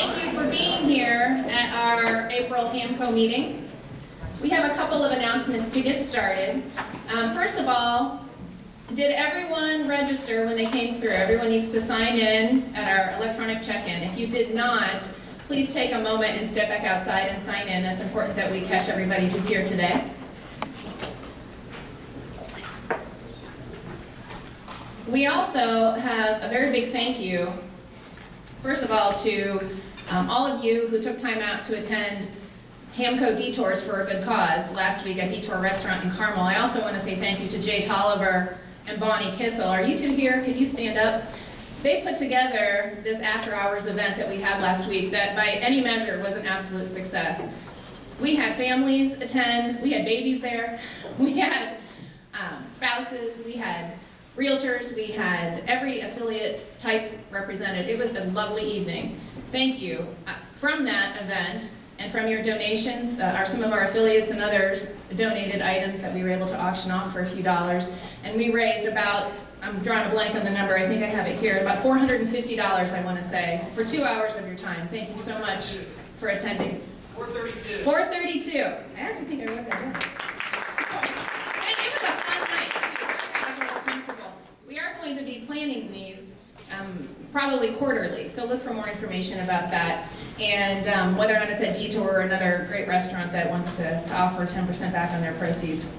Thank you for being here at our April HAMCO meeting. We have a couple of announcements to get started. First of all, did everyone register when they came through? Everyone needs to sign in at our electronic check-in. If you did not, please take a moment and step back outside and sign in. That's important that we catch everybody who's here today. We also have a very big thank you, first of all, to all of you who took time out to attend HAMCO Detours for a Good Cause last week at Detour Restaurant in Carmel. I also want to say thank you to Jay Tolliver and Bonnie Kissel. Are you two here? Could you stand up? They put together this after-hours event that we had last week that by any measure was an absolute success. We had families attend, we had babies there, we had spouses, we had realtors, we had every affiliate type represented. It was a lovely evening. Thank you. From that event and from your donations, some of our affiliates and others donated items that we were able to auction off for a few dollars. And we raised about, I'm drawing a blank on the number, I think I have it here, about $450, I want to say, for 2 hours of your time. Thank you so much for attending. 432. 432. I actually think I wrote that down. It was a fun night, too. You guys were all comfortable. We are going to be planning these probably quarterly, so look for more information about that. And whether or not it's a Detour or another great restaurant that wants to offer 10% back on their proceeds.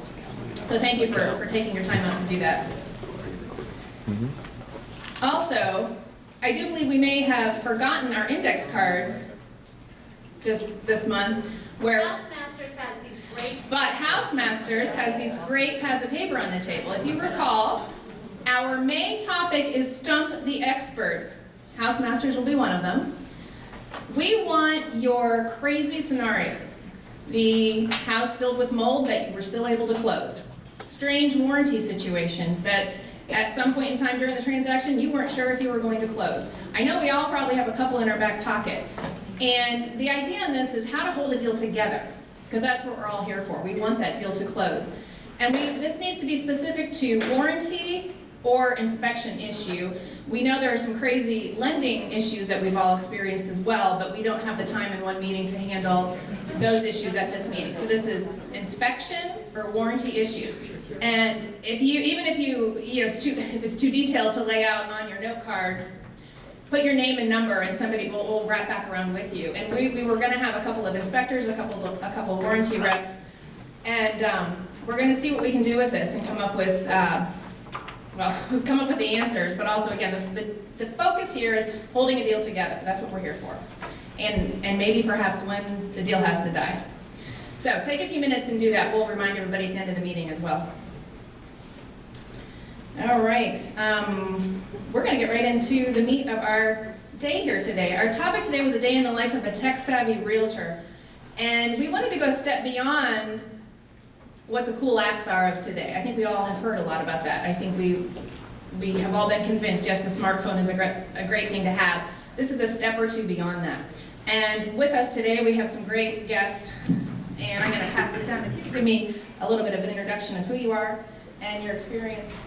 So thank you for taking your time out to do that. Also, I do believe we may have forgotten our index cards this month, where Housemasters has these great pads of paper on the table. If you recall, our main topic is Stump the Experts. Housemasters will be one of them. We want your crazy scenarios. The house filled with mold that you were still able to close. Strange warranty situations that at some point in time during the transaction you weren't sure if you were going to close. I know we all probably have a couple in our back pocket. And the idea in this is how to hold a deal together, because that's what we're all here for. We want that deal to close. And this needs to be specific to warranty or inspection issue. We know there are some crazy lending issues that we've all experienced as well, but we don't have the time in one meeting to handle those issues at this meeting. So this is inspection or warranty issues. And if it's too detailed to lay out on your note card, put your name and number and somebody will wrap back around with you. And we were gonna have a couple of inspectors, a couple of warranty reps, and we're gonna see what we can do with this and come up with the answers, but also, again, the focus here is holding a deal together. That's what we're here for. And maybe perhaps when the deal has to die. So take a few minutes and do that. We'll remind everybody at the end of the meeting as well. All right, we're gonna get right into the meat of our day here today. Our topic today was a day in the life of a tech-savvy realtor. And we wanted to go a step beyond what the cool apps are of today. I think we all have heard a lot about that. I think we have all been convinced, yes, the smartphone is a great thing to have. This is a step or two beyond that. And with us today, we have some great guests. And I'm gonna pass this down. If you could give me a little bit of an introduction of who you are and your experience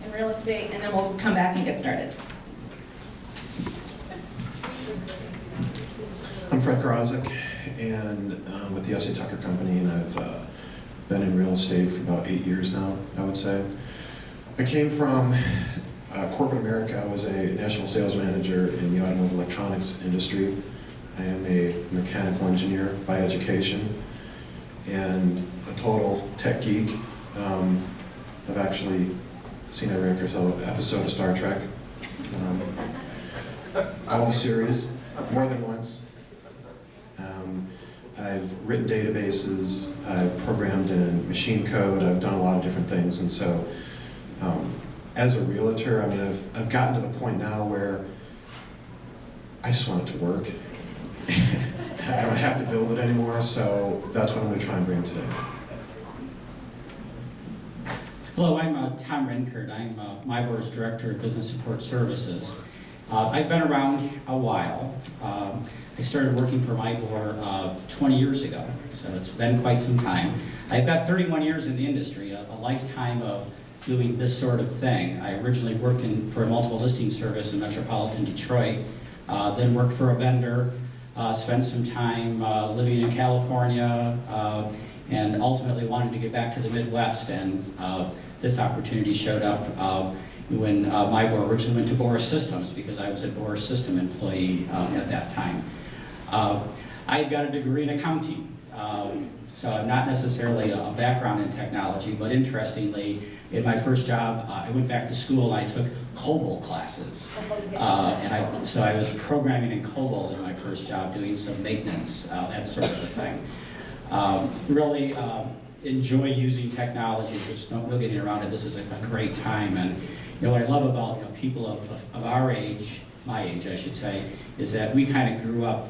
in real estate, and then we'll come back and get started. I'm Fred Krosik, and with the S.A. Tucker Company, and I've been in real estate for about 8 years now, I would say. I came from corporate America. I was a national sales manager in the automotive electronics industry. I am a mechanical engineer by education and a total tech geek. I've actually seen every episode of Star Trek, all the series, more than once. I've written databases, I've programmed in machine code, I've done a lot of different things, and so as a realtor, I mean, I've gotten to the point now where I just want it to work. I don't have to build it anymore, so that's what I'm going to try and bring today. Hello, I'm Tom Renkert. I'm MIBOR's Director of Business Support Services. I've been around a while. I started working for MIBOR 20 years ago, so it's been quite some time. I've got 31 years in the industry, a lifetime of doing this sort of thing. I originally worked for a multiple listing service in metropolitan Detroit. then worked for a vendor, spent some time living in California, and ultimately wanted to get back to the Midwest, and this opportunity showed up when MIBOR originally went to Boris Systems, because I was a Boris System employee at that time. I've got a degree in accounting, so I'm not necessarily a background in technology, but interestingly, in my first job, I went back to school and I took COBOL classes. So I was programming in COBOL in my first job, doing some maintenance, that sort of a thing. Really enjoy using technology. There's no getting around it. This is a great time. And what I love about people of our age, my age I should say, is that we kind of grew up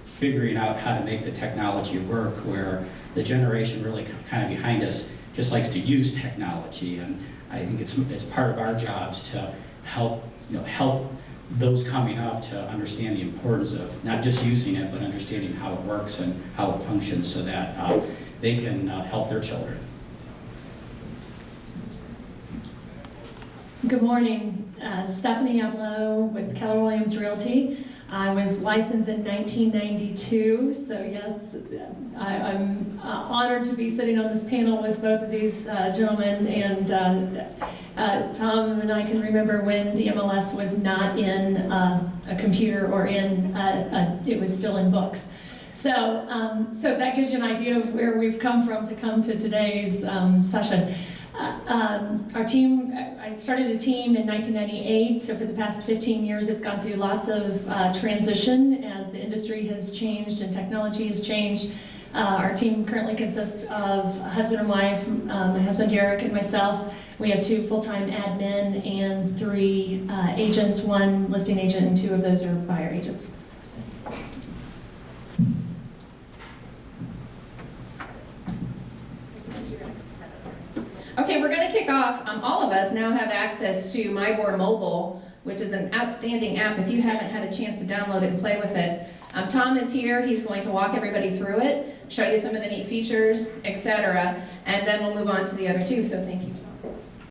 figuring out how to make the technology work, where the generation really kind of behind us just likes to use technology. And I think it's part of our jobs to help those coming up to understand the importance of not just using it, but understanding how it works and how it functions, so that they can help their children. Good morning, Stephanie Amlo with Keller Williams Realty. I was licensed in 1992, so yes, I'm honored to be sitting on this panel with both of these gentlemen, and Tom and I can remember when the MLS was not in a computer or it was still in books. So that gives you an idea of where we've come from to come to today's session. Our team, I started a team in 1998, so for the past 15 years it's gone through lots of transition as the industry has changed and technology has changed. Our team currently consists of a husband and wife, my husband Derek and myself. We have 2 full-time admin and 3 agents, 1 listing agent and 2 of those are buyer agents. Okay, we're going to kick off. All of us now have access to MIBOR Mobile, which is an outstanding app if you haven't had a chance to download it and play with it. Tom is here. He's going to walk everybody through it, show you some of the neat features, etc., and then we'll move on to the other 2, so thank you, Tom.